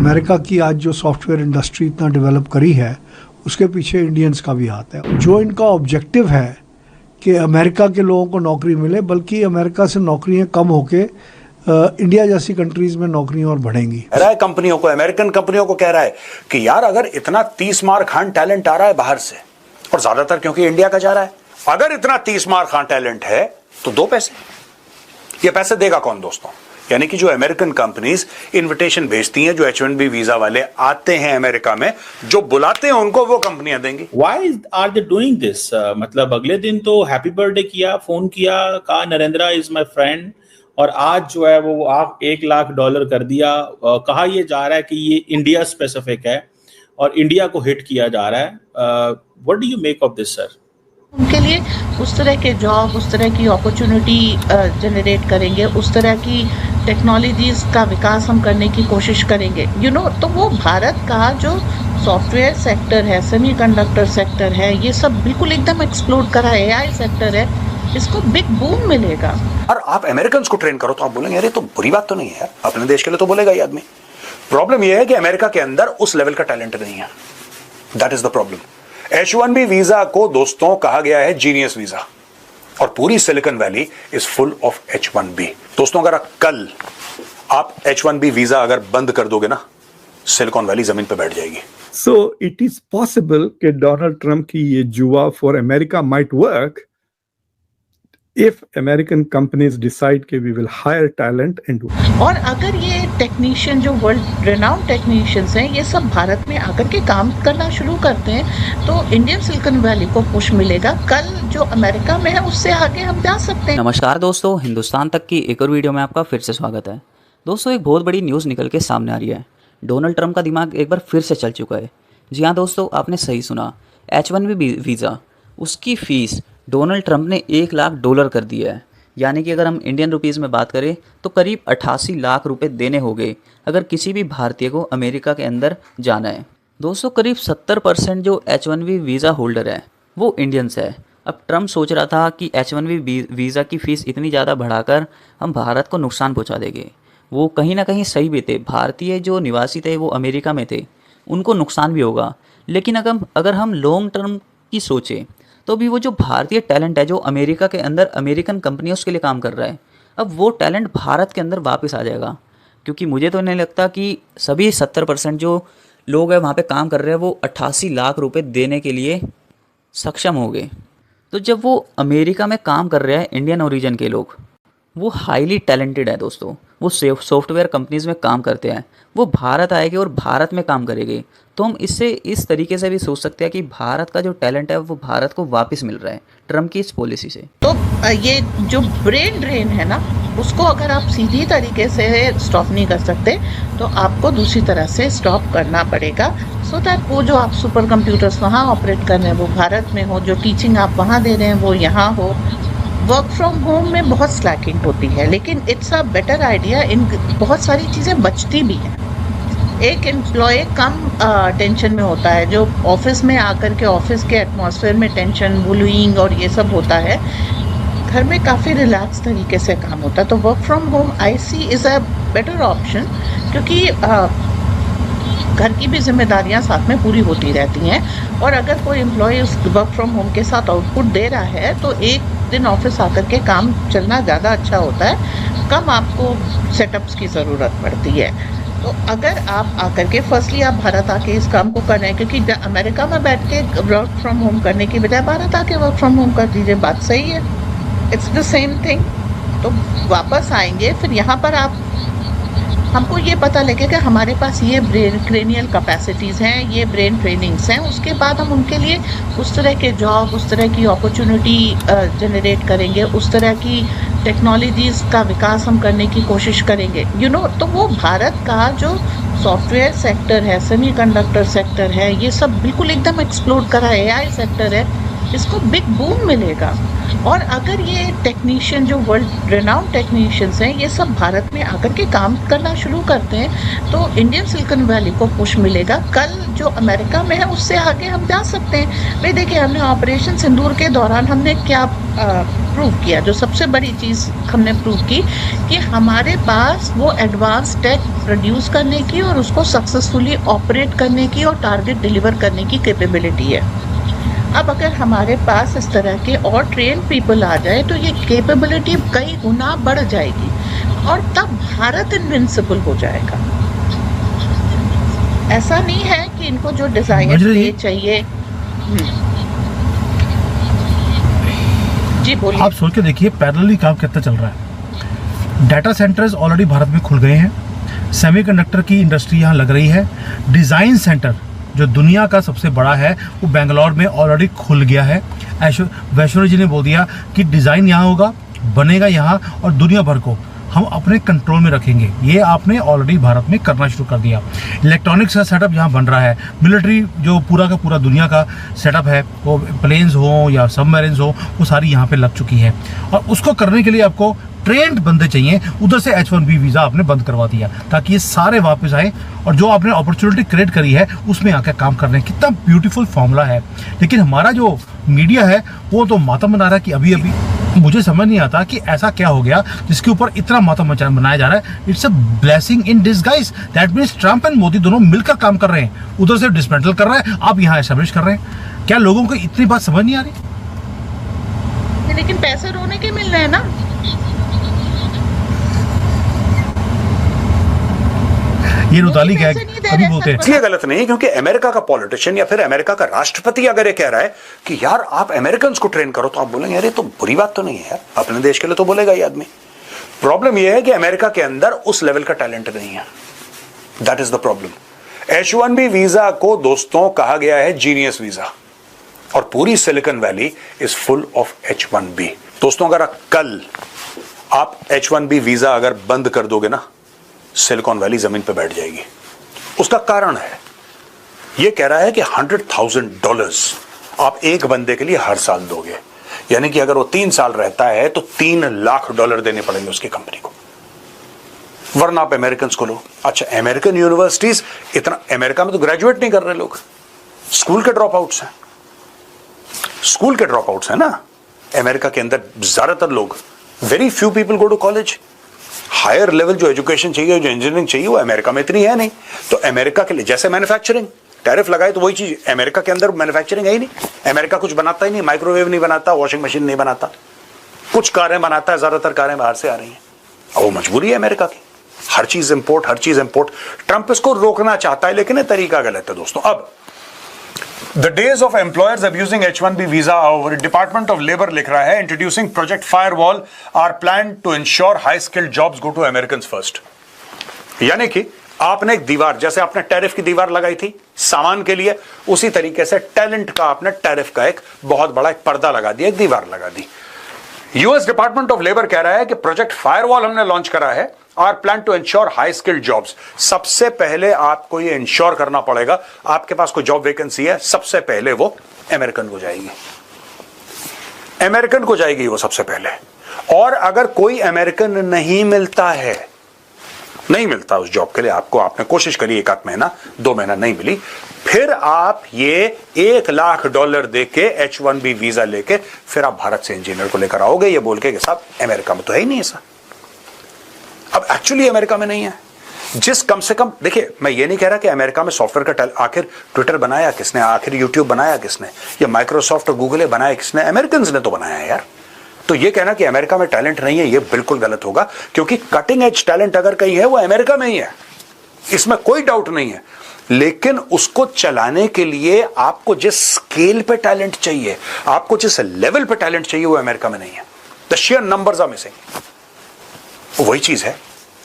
America की आज जो सॉफ्टवेयर इंडस्ट्री इतना डेवलप करी है उसके पीछे इंडियंस का भी हाथ है। जो इनका ऑब्जेक्टिव है कि अमेरिका के लोगों को नौकरी मिले, बल्कि अमेरिका से नौकरियां कम होके इंडिया जैसी कंट्रीज में नौकरियां और बढ़ेंगी। कह रहा है कंपनियों को, अमेरिकन कंपनियों को कह रहा है कि यार अगर इतना 30 मार खान टैलेंट आ रहा है बाहर से, और ज्यादातर क्योंकि इंडिया का जा रहा है, अगर इतना 30 मार खान टैलेंट है तो दो पैसे। ये पैसे देगा कौन दोस्तों? यानी कि जो अमेरिकन कंपनीज इनविटेशन भेजती हैं, जो H1B वीजा वाले आते हैं अमेरिका में, जो बुलाते हैं उनको वो कंपनियां देंगी। Why are they doing this? मतलब अगले दिन तो हैप्पी बर्थडे किया, फोन किया, कहा नरेंद्रा इज माय फ्रेंड, और आज जो है वो आप $1,00,000 कर दिया। कहा ये जा रहा है कि ये इंडिया स्पेसिफिक है और इंडिया को हिट किया जा रहा है। What do you make of this sir? उनके लिए उस तरह के जॉब, उस तरह की अपॉर्चुनिटी जनरेट करेंगे, उस तरह की टेक्नोलॉजीज का विकास हम करने की कोशिश करेंगे। तो वो भारत का जो सॉफ्टवेयर सेक्टर है, सेमीकंडक्टर सेक्टर है, ये सब बिल्कुल एकदम एक्सप्लोड करा है। AI सेक्टर है, इसको बिग बूम मिलेगा। और आप अमेरिकन को ट्रेन करो तो आप बोलेंगे अरे तो बुरी बात तो नहीं है, अपने देश के लिए तो बोलेगा ही आदमी। प्रॉब्लम यह है कि अमेरिका के अंदर उस लेवल का टैलेंट नहीं है। That is the problem. H1B visa को दोस्तों कहा गया है जीनियस वीजा, और पूरी silicon valley is full of H1B। दोस्तों अगर कल आप H1B वीजा अगर बंद कर दोगे ना, सिलिकॉन वैली जमीन पे बैठ जाएगी। So it is possible कि डोनाल्ड ट्रंप की ये जुआ for America might work if American companies decide कि we will hire talent and और अगर ये टेक्नीशियन जो वर्ल्ड रेनाउंड टेक्नीशियंस हैं, ये सब भारत में आकर के काम करना शुरू करते हैं, तो इंडियन सिलिकॉन वैली को पुश मिलेगा। कल जो अमेरिका में है उससे आगे हम जा सकते हैं। नमस्कार दोस्तों, हिंदुस्तान तक की एक और वीडियो में आपका फिर से स्वागत है। दोस्तों एक बहुत बड़ी न्यूज़ निकल के सामने आ रही है। डोनाल्ड ट्रंप का दिमाग एक बार फिर से चल चुका है। जी हाँ दोस्तों, आपने सही सुना। H1B वीज़ा, उसकी फ़ीस डोनाल्ड ट्रंप ने $1,00,000 कर दिया है। यानी कि अगर हम इंडियन रुपीज़ में बात करें तो करीब 88 लाख रुपए देने होंगे अगर किसी भी भारतीय को अमेरिका के अंदर जाना है। दोस्तों करीब 70% जो H1B वीज़ा होल्डर है वो इंडियंस है। अब ट्रंप सोच रहा था कि H1B वीज़ा की फ़ीस इतनी ज़्यादा बढ़ाकर हम भारत को नुकसान पहुँचा देंगे। वो कहीं ना कहीं सही भी थे। भारतीय जो निवासी थे वो अमेरिका में थे, उनको नुकसान भी होगा। लेकिन अगर हम लॉन्ग टर्म की सोचें तो भी वो जो भारतीय टैलेंट है जो अमेरिका के अंदर अमेरिकन कंपनियों के लिए काम कर रहा है, अब वो टैलेंट भारत के अंदर वापस आ जाएगा। क्योंकि मुझे तो नहीं लगता कि सभी 70% जो लोग हैं वहाँ पे काम कर रहे हैं वो 88 लाख रुपए देने के लिए सक्षम हो गए। तो जब वो अमेरिका में काम कर रहे हैं इंडियन ओरिजिन के लोग, वो हाईली टैलेंटेड है दोस्तों, वो सॉफ्टवेयर कंपनीज़ में काम करते हैं, वो भारत आएंगे और भारत में काम करेंगे। तो हम इससे इस तरीके से भी सोच सकते हैं कि भारत का जो टैलेंट है वो भारत को वापस मिल रहा है ट्रम्प की इस पॉलिसी से। तो ये जो ब्रेन ड्रेन है ना, उसको अगर आप सीधी तरीके से स्टॉप नहीं कर सकते तो आपको दूसरी तरह से स्टॉप करना पड़ेगा, सो दैट वो जो आप सुपर कंप्यूटर्स वहाँ ऑपरेट कर रहे हैं वो भारत में हो, जो टीचिंग आप वहाँ दे रहे हैं वो यहाँ हो। वर्क फ्रॉम होम में बहुत स्लैकिंग होती है, लेकिन इट्स अ बेटर आइडिया। इन बहुत सारी चीज़ें बचती भी हैं। एक एम्प्लॉय कम टेंशन में होता है, जो ऑफिस में आकर के ऑफिस के एटमॉस्फेयर में टेंशन, बुलिंग और ये सब होता है। घर में काफ़ी रिलैक्स तरीके से काम होता है। तो work from home I see is a better option, क्योंकि घर की भी जिम्मेदारियां साथ में पूरी होती रहती हैं। और अगर कोई एम्प्लॉय उस वर्क फ्रॉम होम के साथ आउटपुट दे रहा है तो एक दिन ऑफिस आकर के काम चलना ज़्यादा अच्छा होता है, कम आपको सेटअप्स की ज़रूरत पड़ती है। तो अगर आप आकर के फर्स्टली आप भारत आके इस काम को कर रहे हैं, क्योंकि अमेरिका में बैठ के वर्क फ्रॉम होम करने की बजाय भारत आके वर्क फ्रॉम होम कर दीजिए, बात सही है, इट्स द सेम थिंग। तो वापस आएंगे फिर यहाँ पर आप हमको ये पता लगे कि हमारे पास ये ब्रेन क्रेनियल कैपेसिटीज़ हैं, ये ब्रेन ट्रेनिंग्स हैं, उसके बाद हम उनके लिए उस तरह के जॉब, उस तरह की अपॉर्चुनिटी जनरेट करेंगे, उस तरह की टेक्नोलॉजीज़ का विकास हम करने की कोशिश करेंगे। तो वो भारत का जो सॉफ्टवेयर सेक्टर है, सेमीकंडक्टर सेक्टर है, ये सब बिल्कुल एकदम एक्सप्लोड करा है। AI सेक्टर है, इसको बिग बूम मिलेगा। और अगर ये टेक्नीशियन जो वर्ल्ड रेनाउंड टेक्नीशियंस हैं ये सब भारत में आकर के काम करना शुरू करते हैं तो इंडियन सिलिकॉन वैली को पुश मिलेगा। कल जो अमेरिका में है उससे आगे हम जा सकते हैं। भाई देखिए, हमने ऑपरेशन सिंदूर के दौरान हमने क्या प्रूव किया, जो सबसे बड़ी चीज़ हमने प्रूव की कि हमारे पास वो एडवांस टेक प्रोड्यूस करने की और उसको सक्सेसफुली ऑपरेट करने की और टारगेट डिलीवर करने की कैपेबिलिटी है। अब अगर हमारे पास इस तरह के और ट्रेन पीपल आ जाए तो ये कैपेबिलिटी कई गुना बढ़ जाएगी और तब भारत इनविंसिबल हो जाएगा। ऐसा नहीं है कि इनको जो डिजायर चाहिए। जी बोलिए। आप सोच के देखिए पैरेलली काम कितना चल रहा है। डाटा सेंटर्स ऑलरेडी भारत में खुल गए हैं, सेमीकंडक्टर की इंडस्ट्री यहाँ लग रही है, डिज़ाइन सेंटर जो दुनिया का सबसे बड़ा है वो बेंगलोर में ऑलरेडी खुल गया है। वैष्णो जी ने बोल दिया कि डिज़ाइन यहाँ होगा, बनेगा यहाँ और दुनिया भर को हम अपने कंट्रोल में रखेंगे। ये आपने ऑलरेडी भारत में करना शुरू कर दिया। इलेक्ट्रॉनिक्स का सेटअप यहाँ बन रहा है, मिलिट्री जो पूरा का पूरा दुनिया का सेटअप है, वो प्लेन्स हो या सबमरीन्स हो, वो सारी यहाँ पे लग चुकी है। और उसको करने के लिए आपको ट्रेंड बंदे चाहिए। उधर से H1B वीज़ा आपने बंद करवा दिया ताकि ये सारे वापस आए और जो आपने अपॉर्चुनिटी क्रिएट करी है उसमें आकर काम कर रहे हैं। कितना ब्यूटीफुल फॉर्मूला है। लेकिन हमारा जो मीडिया है वो तो मातम बना रहा है कि अभी अभी। मुझे समझ नहीं आता कि ऐसा क्या हो गया जिसके ऊपर इतना मातम बनाया जा रहा है। It's a blessing in disguise. That means Trump and Modi दोनों मिलकर काम कर रहे हैं। उधर से डिसमेंटल कर रहे हैं, आप यहाँ एस्टेब्लिश कर रहे हैं। क्या लोगों को इतनी बात समझ नहीं आ रही? लेकिन पैसे रोने के मिल रहे हैं ना। ये रुताली क्या अभी बोलते हैं इसलिए गलत नहीं है क्योंकि अमेरिका का पॉलिटिशियन या फिर अमेरिका का राष्ट्रपति अगर ये कह रहा है कि यार आप अमेरिकन को ट्रेन करो तो आप बोलेंगे यार ये तो बुरी बात तो नहीं है यार, अपने देश के लिए तो बोलेगा ये आदमी। प्रॉब्लम ये है कि अमेरिका के अंदर उस लेवल का टैलेंट नहीं है। That is the problem. H1B visa को दोस्तों कहा गया है जीनियस वीजा और पूरी silicon valley is full of H1B। दोस्तों अगर कल आप H1B वीजा अगर बंद कर दोगे ना, सिलिकॉन वैली जमीन पे बैठ जाएगी। उसका कारण है, ये कह रहा है कि $100,000 आप एक बंदे के लिए हर साल दोगे, यानी कि अगर वो 3 साल रहता है तो $3 लाख देने पड़ेंगे उसकी कंपनी को, वरना आप अमेरिकन को लो। अच्छा, अमेरिकन यूनिवर्सिटीज इतना, अमेरिका में तो ग्रेजुएट नहीं कर रहे लोग, स्कूल के ड्रॉप आउट्स हैं। स्कूल के ड्रॉप आउट्स है ना अमेरिका के अंदर। ज्यादातर लोग, very few people go to college. Higher level जो एजुकेशन चाहिए, जो इंजीनियरिंग चाहिए, वो अमेरिका में इतनी है नहीं। तो अमेरिका के लिए जैसे मैन्युफैक्चरिंग टैरिफ लगाए तो वही चीज अमेरिका के अंदर मैन्युफैक्चरिंग है ही नहीं। अमेरिका कुछ बनाता ही नहीं, माइक्रोवेव नहीं बनाता, वॉशिंग मशीन नहीं बनाता, कुछ कारें बनाता है, ज्यादातर कारें बाहर से आ रही हैं। और वो मजबूरी है अमेरिका की, हर चीज इंपोर्ट, हर चीज इंपोर्ट। ट्रंप इसको रोकना चाहता है लेकिन ये तरीका गलत है दोस्तों। अब The days of employers abusing H1B visa are over. Department of Labor लिख रहा है, introducing Project Firewall are planned to ensure high-skilled jobs go to Americans first. यानी कि आपने एक दीवार, जैसे आपने टैरिफ की दीवार लगाई थी सामान के लिए, उसी तरीके से टैलेंट का आपने टैरिफ का एक बहुत बड़ा एक पर्दा लगा दिया, एक दीवार लगा दी। यूएस डिपार्टमेंट ऑफ लेबर कह रहा है कि प्रोजेक्ट फायरवॉल हमने लॉन्च करा है, our plan to ensure high skilled jobs. सबसे पहले आपको ये इंश्योर करना पड़ेगा, आपके पास कोई जॉब वैकेंसी है, सबसे पहले वो अमेरिकन को जाएगी, अमेरिकन को जाएगी वो सबसे पहले। और अगर कोई अमेरिकन नहीं मिलता है, नहीं मिलता उस जॉब के लिए आपको, आपने कोशिश करी 1 आध महीना 2 महीना नहीं मिली, फिर आप ये $1 लाख देके H1B वीजा लेके फिर आप भारत से इंजीनियर को लेकर आओगे, ये बोल के साहब अमेरिका में तो है ही नहीं ऐसा। अब एक्चुअली अमेरिका में नहीं है। जिस कम से कम, देखिए मैं ये नहीं कह रहा कि अमेरिका में सॉफ्टवेयर का आखिर ट्विटर बनाया किसने, आखिर यूट्यूब बनाया किसने, या माइक्रोसॉफ्ट और गूगल बनाया किसने, अमेरिकन ने तो बनाया है यार। तो ये कहना कि अमेरिका में टैलेंट नहीं है, ये बिल्कुल गलत होगा, क्योंकि कटिंग एज टैलेंट अगर कहीं है वो अमेरिका में ही है, इसमें कोई डाउट नहीं है। लेकिन उसको चलाने के लिए आपको जिस स्केल पे टैलेंट चाहिए, आपको जिस लेवल पे टैलेंट चाहिए, वो अमेरिका में नहीं है। The share numbers are missing. वही चीज है,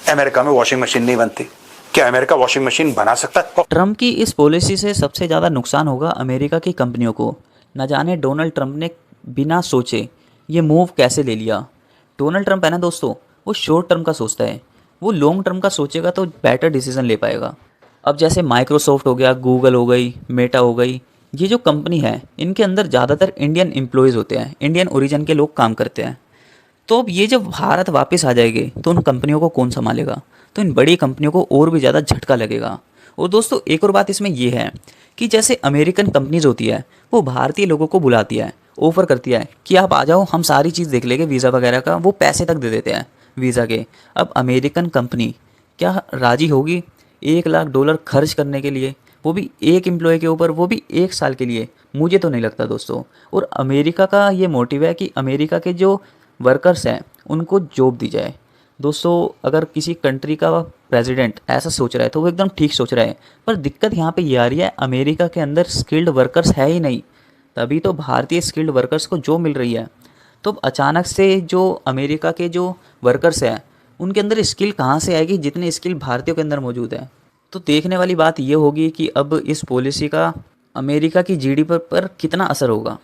अमेरिका में वॉशिंग मशीन नहीं बनती, क्या अमेरिका वॉशिंग मशीन बना सकता है? ट्रंप की इस पॉलिसी से सबसे ज़्यादा नुकसान होगा अमेरिका की कंपनियों को। न जाने डोनाल्ड ट्रंप ने बिना सोचे ये मूव कैसे ले लिया। डोनाल्ड ट्रंप है ना दोस्तों, वो शॉर्ट टर्म का सोचता है, वो लॉन्ग टर्म का सोचेगा तो बेटर डिसीजन ले पाएगा। अब जैसे माइक्रोसॉफ्ट हो गया, गूगल हो गई, मेटा हो गई, ये जो कंपनी है इनके अंदर ज़्यादातर इंडियन एम्प्लॉयज़ होते हैं, इंडियन ओरिजिन के लोग काम करते हैं। तो अब ये जब भारत वापस आ जाएंगे तो उन कंपनियों को कौन संभालेगा? तो इन बड़ी कंपनियों को और भी ज़्यादा झटका लगेगा। और दोस्तों एक और बात इसमें ये है कि जैसे अमेरिकन कंपनीज होती है वो भारतीय लोगों को बुलाती है, ऑफ़र करती है कि आप आ जाओ, हम सारी चीज़ देख लेंगे, वीज़ा वगैरह का वो पैसे तक दे देते हैं वीज़ा के। अब अमेरिकन कंपनी क्या राज़ी होगी $1 लाख खर्च करने के लिए, वो भी एक एम्प्लॉय के ऊपर, वो भी 1 साल के लिए? मुझे तो नहीं लगता दोस्तों। और अमेरिका का ये मोटिव है कि अमेरिका के जो वर्कर्स हैं उनको जॉब दी जाए। दोस्तों अगर किसी कंट्री का प्रेसिडेंट ऐसा सोच रहा है तो वो एकदम ठीक सोच रहा है, पर दिक्कत यहाँ पे ये आ रही है अमेरिका के अंदर स्किल्ड वर्कर्स है ही नहीं, तभी तो भारतीय स्किल्ड वर्कर्स को जॉब मिल रही है। तो अब अचानक से जो अमेरिका के जो वर्कर्स हैं उनके अंदर स्किल कहाँ से आएगी जितने स्किल भारतीयों के अंदर मौजूद है? तो देखने वाली बात ये होगी कि अब इस पॉलिसी का अमेरिका की जीडीपी पर कितना असर होगा।